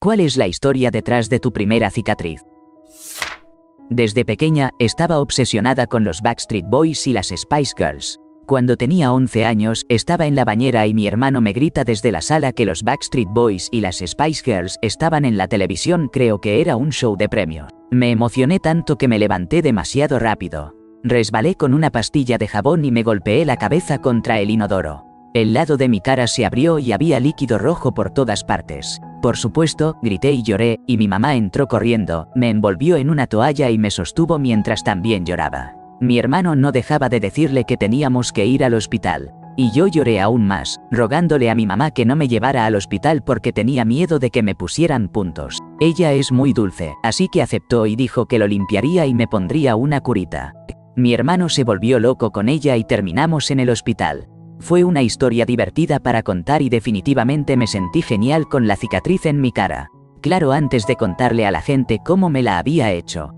¿Cuál es la historia detrás de tu primera cicatriz? Desde pequeña, estaba obsesionada con los Backstreet Boys y las Spice Girls. Cuando tenía 11 años, estaba en la bañera y mi hermano me grita desde la sala que los Backstreet Boys y las Spice Girls estaban en la televisión, creo que era un show de premios. Me emocioné tanto que me levanté demasiado rápido. Resbalé con una pastilla de jabón y me golpeé la cabeza contra el inodoro. El lado de mi cara se abrió y había líquido rojo por todas partes. Por supuesto, grité y lloré, y mi mamá entró corriendo, me envolvió en una toalla y me sostuvo mientras también lloraba. Mi hermano no dejaba de decirle que teníamos que ir al hospital. Y yo lloré aún más, rogándole a mi mamá que no me llevara al hospital porque tenía miedo de que me pusieran puntos. Ella es muy dulce, así que aceptó y dijo que lo limpiaría y me pondría una curita. Mi hermano se volvió loco con ella y terminamos en el hospital. Fue una historia divertida para contar y definitivamente me sentí genial con la cicatriz en mi cara. Claro, antes de contarle a la gente cómo me la había hecho.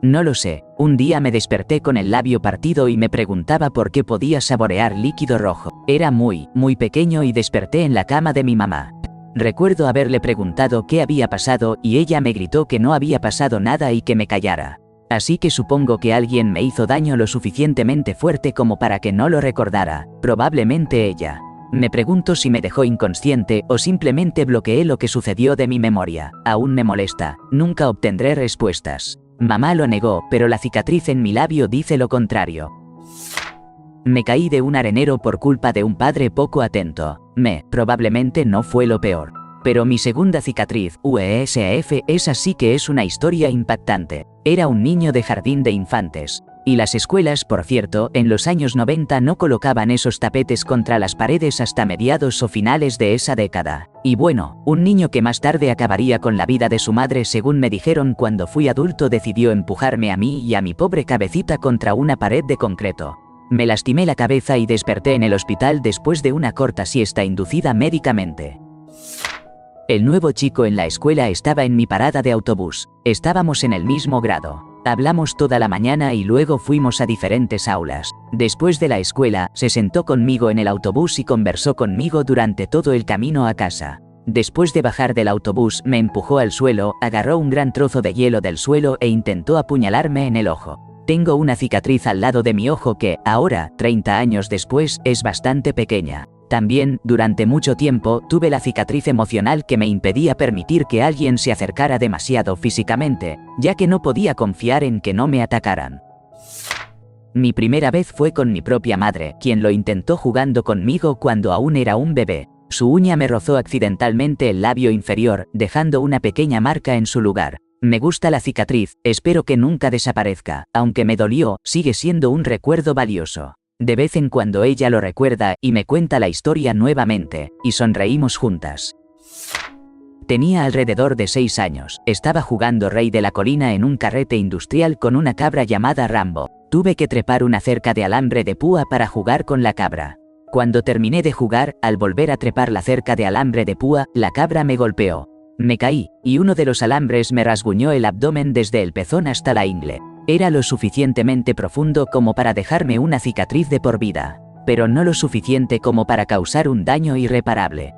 No lo sé, un día me desperté con el labio partido y me preguntaba por qué podía saborear líquido rojo. Era muy pequeño y desperté en la cama de mi mamá. Recuerdo haberle preguntado qué había pasado y ella me gritó que no había pasado nada y que me callara. Así que supongo que alguien me hizo daño lo suficientemente fuerte como para que no lo recordara, probablemente ella. Me pregunto si me dejó inconsciente o simplemente bloqueé lo que sucedió de mi memoria. Aún me molesta, nunca obtendré respuestas. Mamá lo negó, pero la cicatriz en mi labio dice lo contrario. Me caí de un arenero por culpa de un padre poco atento. Probablemente no fue lo peor. Pero mi segunda cicatriz, esa sí que es una historia impactante. Era un niño de jardín de infantes. Y las escuelas, por cierto, en los años 90 no colocaban esos tapetes contra las paredes hasta mediados o finales de esa década. Y bueno, un niño que más tarde acabaría con la vida de su madre, según me dijeron cuando fui adulto, decidió empujarme a mí y a mi pobre cabecita contra una pared de concreto. Me lastimé la cabeza y desperté en el hospital después de una corta siesta inducida médicamente. El nuevo chico en la escuela estaba en mi parada de autobús. Estábamos en el mismo grado. Hablamos toda la mañana y luego fuimos a diferentes aulas. Después de la escuela, se sentó conmigo en el autobús y conversó conmigo durante todo el camino a casa. Después de bajar del autobús, me empujó al suelo, agarró un gran trozo de hielo del suelo e intentó apuñalarme en el ojo. Tengo una cicatriz al lado de mi ojo que, ahora, 30 años después, es bastante pequeña. También, durante mucho tiempo, tuve la cicatriz emocional que me impedía permitir que alguien se acercara demasiado físicamente, ya que no podía confiar en que no me atacaran. Mi primera vez fue con mi propia madre, quien lo intentó jugando conmigo cuando aún era un bebé. Su uña me rozó accidentalmente el labio inferior, dejando una pequeña marca en su lugar. Me gusta la cicatriz, espero que nunca desaparezca. Aunque me dolió, sigue siendo un recuerdo valioso. De vez en cuando ella lo recuerda y me cuenta la historia nuevamente, y sonreímos juntas. Tenía alrededor de 6 años, estaba jugando Rey de la Colina en un carrete industrial con una cabra llamada Rambo. Tuve que trepar una cerca de alambre de púa para jugar con la cabra. Cuando terminé de jugar, al volver a trepar la cerca de alambre de púa, la cabra me golpeó. Me caí, y uno de los alambres me rasguñó el abdomen desde el pezón hasta la ingle. Era lo suficientemente profundo como para dejarme una cicatriz de por vida, pero no lo suficiente como para causar un daño irreparable.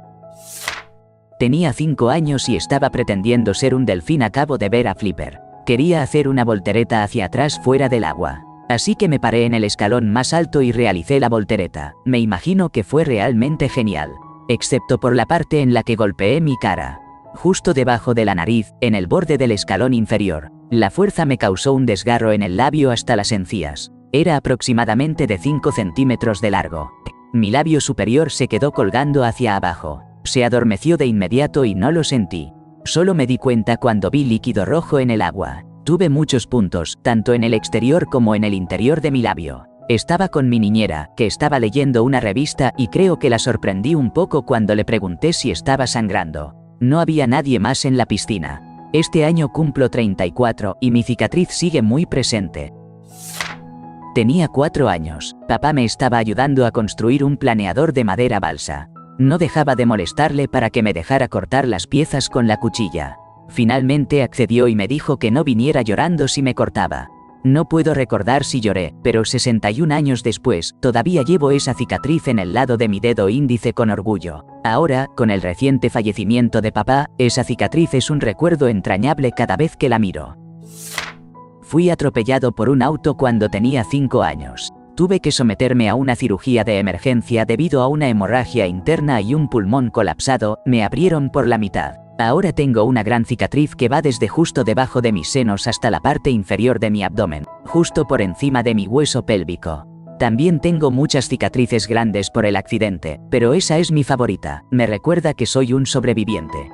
Tenía 5 años y estaba pretendiendo ser un delfín. Acabo de ver a Flipper. Quería hacer una voltereta hacia atrás fuera del agua. Así que me paré en el escalón más alto y realicé la voltereta. Me imagino que fue realmente genial, excepto por la parte en la que golpeé mi cara. Justo debajo de la nariz, en el borde del escalón inferior. La fuerza me causó un desgarro en el labio hasta las encías. Era aproximadamente de 5 centímetros de largo. Mi labio superior se quedó colgando hacia abajo. Se adormeció de inmediato y no lo sentí. Solo me di cuenta cuando vi líquido rojo en el agua. Tuve muchos puntos, tanto en el exterior como en el interior de mi labio. Estaba con mi niñera, que estaba leyendo una revista, y creo que la sorprendí un poco cuando le pregunté si estaba sangrando. No había nadie más en la piscina. Este año cumplo 34 y mi cicatriz sigue muy presente. Tenía 4 años. Papá me estaba ayudando a construir un planeador de madera balsa. No dejaba de molestarle para que me dejara cortar las piezas con la cuchilla. Finalmente accedió y me dijo que no viniera llorando si me cortaba. No puedo recordar si lloré, pero 61 años después, todavía llevo esa cicatriz en el lado de mi dedo índice con orgullo. Ahora, con el reciente fallecimiento de papá, esa cicatriz es un recuerdo entrañable cada vez que la miro. Fui atropellado por un auto cuando tenía 5 años. Tuve que someterme a una cirugía de emergencia debido a una hemorragia interna y un pulmón colapsado. Me abrieron por la mitad. Ahora tengo una gran cicatriz que va desde justo debajo de mis senos hasta la parte inferior de mi abdomen, justo por encima de mi hueso pélvico. También tengo muchas cicatrices grandes por el accidente, pero esa es mi favorita. Me recuerda que soy un sobreviviente.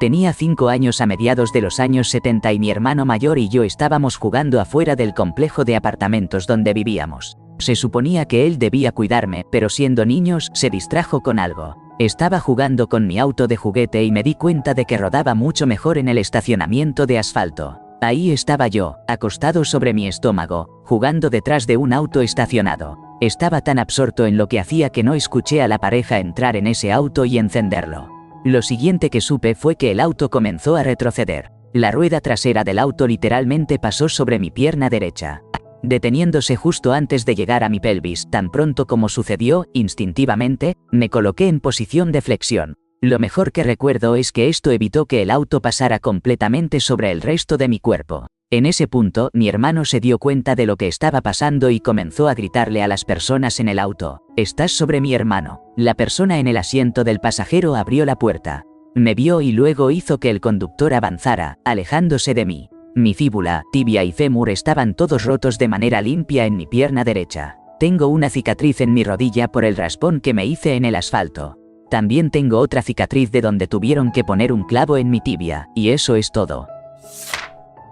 Tenía 5 años a mediados de los años 70 y mi hermano mayor y yo estábamos jugando afuera del complejo de apartamentos donde vivíamos. Se suponía que él debía cuidarme, pero siendo niños, se distrajo con algo. Estaba jugando con mi auto de juguete y me di cuenta de que rodaba mucho mejor en el estacionamiento de asfalto. Ahí estaba yo, acostado sobre mi estómago, jugando detrás de un auto estacionado. Estaba tan absorto en lo que hacía que no escuché a la pareja entrar en ese auto y encenderlo. Lo siguiente que supe fue que el auto comenzó a retroceder. La rueda trasera del auto literalmente pasó sobre mi pierna derecha, deteniéndose justo antes de llegar a mi pelvis. Tan pronto como sucedió, instintivamente, me coloqué en posición de flexión. Lo mejor que recuerdo es que esto evitó que el auto pasara completamente sobre el resto de mi cuerpo. En ese punto, mi hermano se dio cuenta de lo que estaba pasando y comenzó a gritarle a las personas en el auto: «¡Estás sobre mi hermano!». La persona en el asiento del pasajero abrió la puerta. Me vio y luego hizo que el conductor avanzara, alejándose de mí. Mi fíbula, tibia y fémur estaban todos rotos de manera limpia en mi pierna derecha. Tengo una cicatriz en mi rodilla por el raspón que me hice en el asfalto. También tengo otra cicatriz de donde tuvieron que poner un clavo en mi tibia, y eso es todo.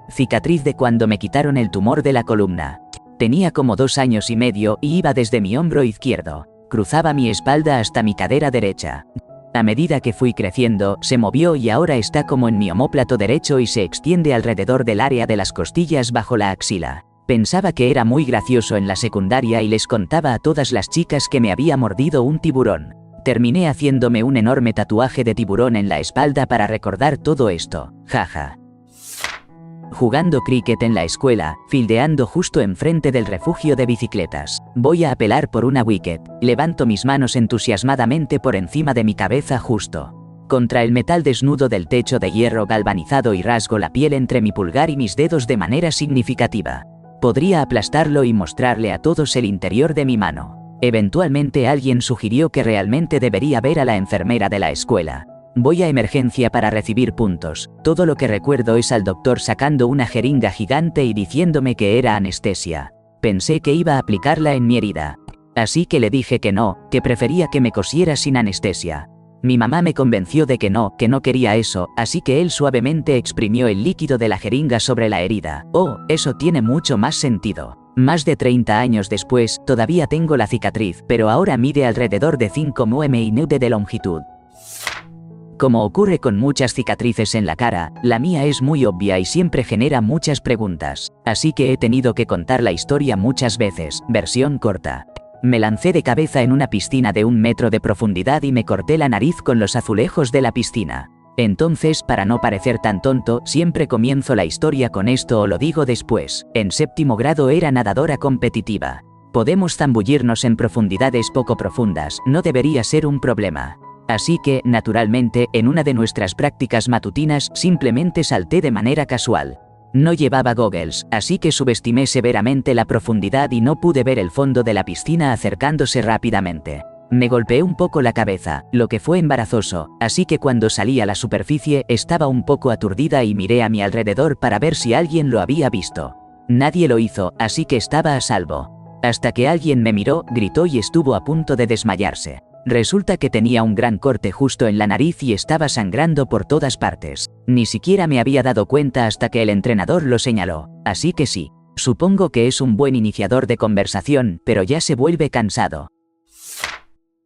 Cicatriz de cuando me quitaron el tumor de la columna. Tenía como 2 años y medio y iba desde mi hombro izquierdo. Cruzaba mi espalda hasta mi cadera derecha. A medida que fui creciendo, se movió y ahora está como en mi omóplato derecho y se extiende alrededor del área de las costillas bajo la axila. Pensaba que era muy gracioso en la secundaria y les contaba a todas las chicas que me había mordido un tiburón. Terminé haciéndome un enorme tatuaje de tiburón en la espalda para recordar todo esto. Jaja. Jugando cricket en la escuela, fildeando justo enfrente del refugio de bicicletas. Voy a apelar por una wicket. Levanto mis manos entusiasmadamente por encima de mi cabeza justo contra el metal desnudo del techo de hierro galvanizado y rasgo la piel entre mi pulgar y mis dedos de manera significativa. Podría aplastarlo y mostrarle a todos el interior de mi mano. Eventualmente alguien sugirió que realmente debería ver a la enfermera de la escuela. Voy a emergencia para recibir puntos. Todo lo que recuerdo es al doctor sacando una jeringa gigante y diciéndome que era anestesia. Pensé que iba a aplicarla en mi herida. Así que le dije que no, que prefería que me cosiera sin anestesia. Mi mamá me convenció de que no quería eso, así que él suavemente exprimió el líquido de la jeringa sobre la herida. Oh, eso tiene mucho más sentido. Más de 30 años después, todavía tengo la cicatriz, pero ahora mide alrededor de 5 mm de longitud. Como ocurre con muchas cicatrices en la cara, la mía es muy obvia y siempre genera muchas preguntas. Así que he tenido que contar la historia muchas veces. Versión corta. Me lancé de cabeza en una piscina de 1 metro de profundidad y me corté la nariz con los azulejos de la piscina. Entonces, para no parecer tan tonto, siempre comienzo la historia con esto o lo digo después. En 7º grado era nadadora competitiva. Podemos zambullirnos en profundidades poco profundas, no debería ser un problema. Así que, naturalmente, en una de nuestras prácticas matutinas simplemente salté de manera casual. No llevaba goggles, así que subestimé severamente la profundidad y no pude ver el fondo de la piscina acercándose rápidamente. Me golpeé un poco la cabeza, lo que fue embarazoso, así que cuando salí a la superficie estaba un poco aturdida y miré a mi alrededor para ver si alguien lo había visto. Nadie lo hizo, así que estaba a salvo. Hasta que alguien me miró, gritó y estuvo a punto de desmayarse. Resulta que tenía un gran corte justo en la nariz y estaba sangrando por todas partes. Ni siquiera me había dado cuenta hasta que el entrenador lo señaló. Así que sí, supongo que es un buen iniciador de conversación, pero ya se vuelve cansado.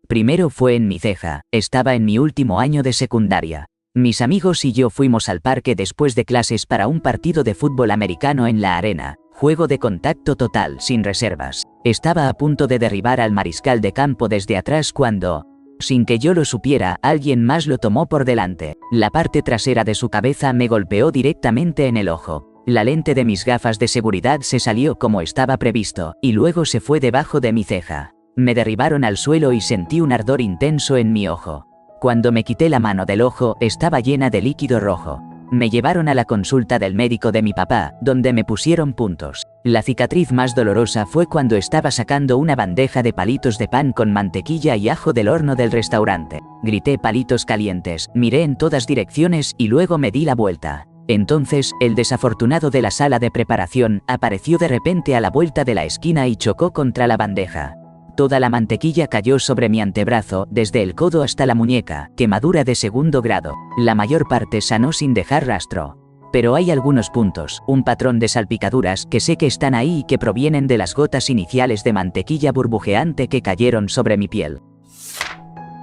Primero fue en mi ceja, estaba en mi último año de secundaria. Mis amigos y yo fuimos al parque después de clases para un partido de fútbol americano en la arena. Juego de contacto total, sin reservas. Estaba a punto de derribar al mariscal de campo desde atrás cuando, sin que yo lo supiera, alguien más lo tomó por delante. La parte trasera de su cabeza me golpeó directamente en el ojo. La lente de mis gafas de seguridad se salió como estaba previsto, y luego se fue debajo de mi ceja. Me derribaron al suelo y sentí un ardor intenso en mi ojo. Cuando me quité la mano del ojo, estaba llena de líquido rojo. Me llevaron a la consulta del médico de mi papá, donde me pusieron puntos. La cicatriz más dolorosa fue cuando estaba sacando una bandeja de palitos de pan con mantequilla y ajo del horno del restaurante. Grité palitos calientes, miré en todas direcciones y luego me di la vuelta. Entonces, el desafortunado de la sala de preparación apareció de repente a la vuelta de la esquina y chocó contra la bandeja. Toda la mantequilla cayó sobre mi antebrazo, desde el codo hasta la muñeca, quemadura de segundo grado. La mayor parte sanó sin dejar rastro. Pero hay algunos puntos, un patrón de salpicaduras que sé que están ahí y que provienen de las gotas iniciales de mantequilla burbujeante que cayeron sobre mi piel.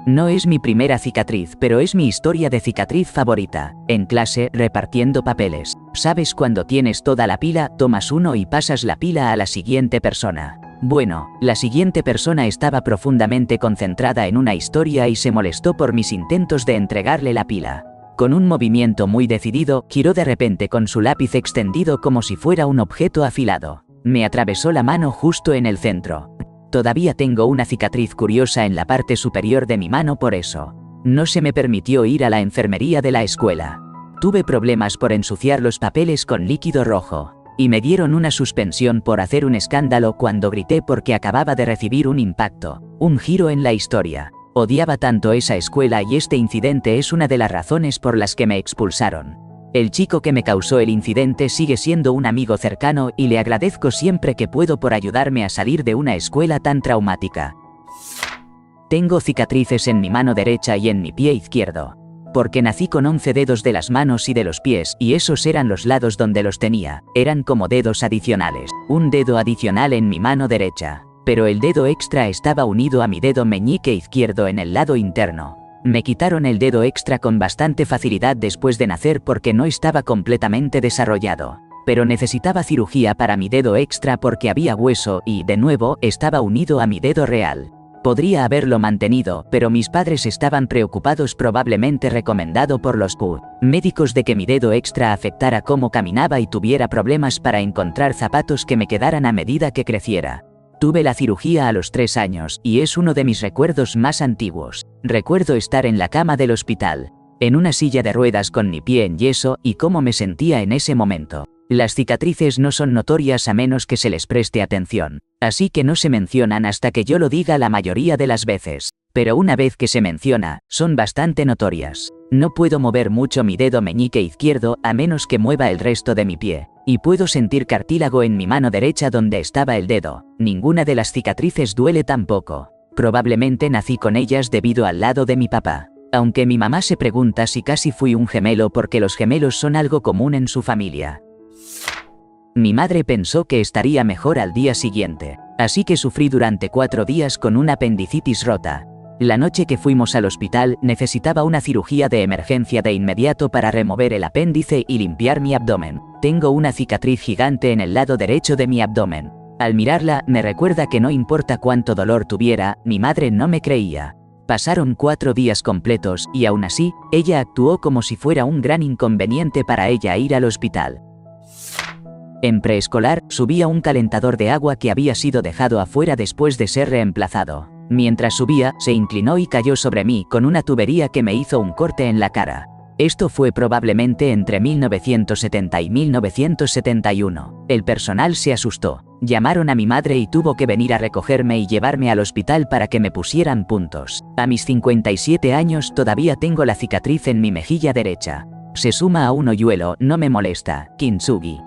No es mi primera cicatriz, pero es mi historia de cicatriz favorita. En clase, repartiendo papeles. ¿Sabes cuando tienes toda la pila, tomas uno y pasas la pila a la siguiente persona? Bueno, la siguiente persona estaba profundamente concentrada en una historia y se molestó por mis intentos de entregarle la pila. Con un movimiento muy decidido, giró de repente con su lápiz extendido como si fuera un objeto afilado. Me atravesó la mano justo en el centro. Todavía tengo una cicatriz curiosa en la parte superior de mi mano por eso. No se me permitió ir a la enfermería de la escuela. Tuve problemas por ensuciar los papeles con líquido rojo. Y me dieron una suspensión por hacer un escándalo cuando grité porque acababa de recibir un impacto, un giro en la historia. Odiaba tanto esa escuela y este incidente es una de las razones por las que me expulsaron. El chico que me causó el incidente sigue siendo un amigo cercano y le agradezco siempre que puedo por ayudarme a salir de una escuela tan traumática. Tengo cicatrices en mi mano derecha y en mi pie izquierdo. Porque nací con 11 dedos de las manos y de los pies, y esos eran los lados donde los tenía, eran como dedos adicionales. Un dedo adicional en mi mano derecha. Pero el dedo extra estaba unido a mi dedo meñique izquierdo en el lado interno. Me quitaron el dedo extra con bastante facilidad después de nacer porque no estaba completamente desarrollado. Pero necesitaba cirugía para mi dedo extra porque había hueso y, de nuevo, estaba unido a mi dedo real. Podría haberlo mantenido, pero mis padres estaban preocupados, probablemente recomendado por los médicos, de que mi dedo extra afectara cómo caminaba y tuviera problemas para encontrar zapatos que me quedaran a medida que creciera. Tuve la cirugía a los 3 años, y es uno de mis recuerdos más antiguos. Recuerdo estar en la cama del hospital, en una silla de ruedas con mi pie en yeso, y cómo me sentía en ese momento. Las cicatrices no son notorias a menos que se les preste atención, así que no se mencionan hasta que yo lo diga la mayoría de las veces. Pero una vez que se menciona, son bastante notorias. No puedo mover mucho mi dedo meñique izquierdo a menos que mueva el resto de mi pie, y puedo sentir cartílago en mi mano derecha donde estaba el dedo. Ninguna de las cicatrices duele tampoco. Probablemente nací con ellas debido al lado de mi papá. Aunque mi mamá se pregunta si casi fui un gemelo porque los gemelos son algo común en su familia. Mi madre pensó que estaría mejor al día siguiente, así que sufrí durante 4 días con una apendicitis rota. La noche que fuimos al hospital necesitaba una cirugía de emergencia de inmediato para remover el apéndice y limpiar mi abdomen. Tengo una cicatriz gigante en el lado derecho de mi abdomen. Al mirarla, me recuerda que no importa cuánto dolor tuviera, mi madre no me creía. Pasaron 4 días completos y aún así, ella actuó como si fuera un gran inconveniente para ella ir al hospital. En preescolar, subía un calentador de agua que había sido dejado afuera después de ser reemplazado. Mientras subía, se inclinó y cayó sobre mí con una tubería que me hizo un corte en la cara. Esto fue probablemente entre 1970 y 1971. El personal se asustó. Llamaron a mi madre y tuvo que venir a recogerme y llevarme al hospital para que me pusieran puntos. A mis 57 años todavía tengo la cicatriz en mi mejilla derecha. Se suma a un hoyuelo, no me molesta, kintsugi.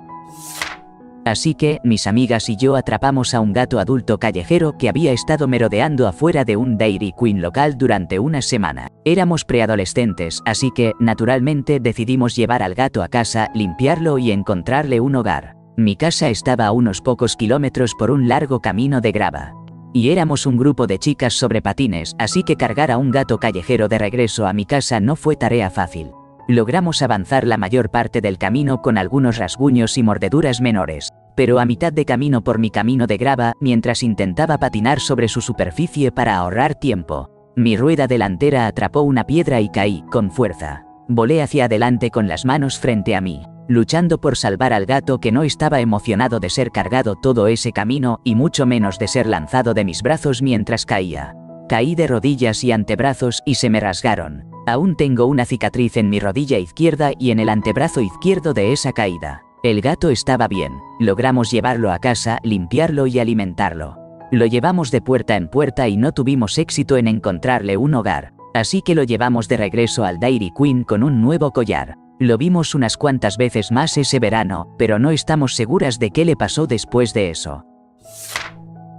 Así que, mis amigas y yo atrapamos a un gato adulto callejero que había estado merodeando afuera de un Dairy Queen local durante una semana. Éramos preadolescentes, así que, naturalmente, decidimos llevar al gato a casa, limpiarlo y encontrarle un hogar. Mi casa estaba a unos pocos kilómetros por un largo camino de grava. Y éramos un grupo de chicas sobre patines, así que cargar a un gato callejero de regreso a mi casa no fue tarea fácil. Logramos avanzar la mayor parte del camino con algunos rasguños y mordeduras menores, pero a mitad de camino por mi camino de grava, mientras intentaba patinar sobre su superficie para ahorrar tiempo, mi rueda delantera atrapó una piedra y caí, con fuerza. Volé hacia adelante con las manos frente a mí. luchando por salvar al gato que no estaba emocionado de ser cargado todo ese camino y mucho menos de ser lanzado de mis brazos mientras caía. Caí de rodillas y antebrazos y se me rasgaron. Aún tengo una cicatriz en mi rodilla izquierda y en el antebrazo izquierdo de esa caída. El gato estaba bien. Logramos llevarlo a casa, limpiarlo y alimentarlo. Lo llevamos de puerta en puerta y no tuvimos éxito en encontrarle un hogar. Así que lo llevamos de regreso al Dairy Queen con un nuevo collar. Lo vimos unas cuantas veces más ese verano, pero no estamos seguras de qué le pasó después de eso.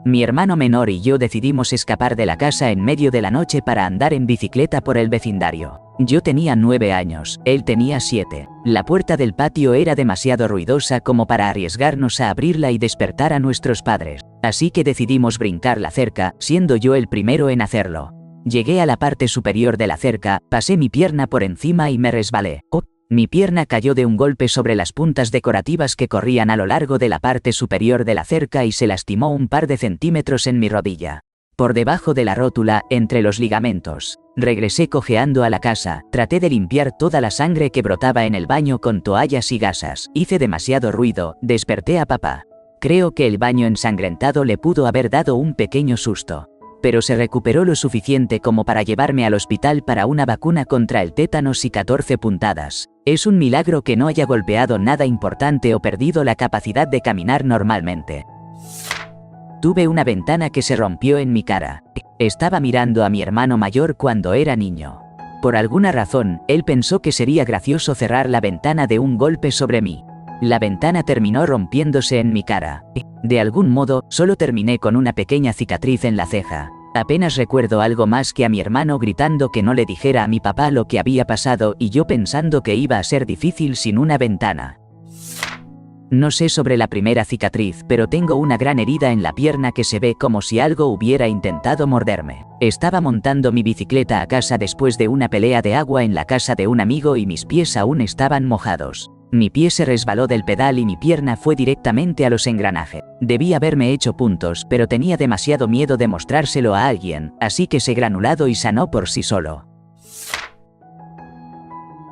Mi hermano menor y yo decidimos escapar de la casa en medio de la noche para andar en bicicleta por el vecindario. Yo tenía 9 años, él tenía 7. La puerta del patio era demasiado ruidosa como para arriesgarnos a abrirla y despertar a nuestros padres. Así que decidimos brincar la cerca, siendo yo el primero en hacerlo. Llegué a la parte superior de la cerca, pasé mi pierna por encima y me resbalé. Mi pierna cayó de un golpe sobre las puntas decorativas que corrían a lo largo de la parte superior de la cerca y se lastimó un par de centímetros en mi rodilla. Por debajo de la rótula, entre los ligamentos. Regresé cojeando a la casa, traté de limpiar toda la sangre que brotaba en el baño con toallas y gasas. Hice demasiado ruido, desperté a papá. Creo que el baño ensangrentado le pudo haber dado un pequeño susto. Pero se recuperó lo suficiente como para llevarme al hospital para una vacuna contra el tétanos y 14 puntadas. Es un milagro que no haya golpeado nada importante o perdido la capacidad de caminar normalmente. Tuve una ventana que se rompió en mi cara. Estaba mirando a mi hermano mayor cuando era niño. Por alguna razón, él pensó que sería gracioso cerrar la ventana de un golpe sobre mí. La ventana terminó rompiéndose en mi cara. De algún modo, solo terminé con una pequeña cicatriz en la ceja. Apenas recuerdo algo más que a mi hermano gritando que no le dijera a mi papá lo que había pasado y yo pensando que iba a ser difícil sin una ventana. No sé sobre la primera cicatriz, pero tengo una gran herida en la pierna que se ve como si algo hubiera intentado morderme. Estaba montando mi bicicleta a casa después de una pelea de agua en la casa de un amigo y mis pies aún estaban mojados. Mi pie se resbaló del pedal y mi pierna fue directamente a los engranajes. Debí haberme hecho puntos, pero tenía demasiado miedo de mostrárselo a alguien, así que se granulado y sanó por sí solo.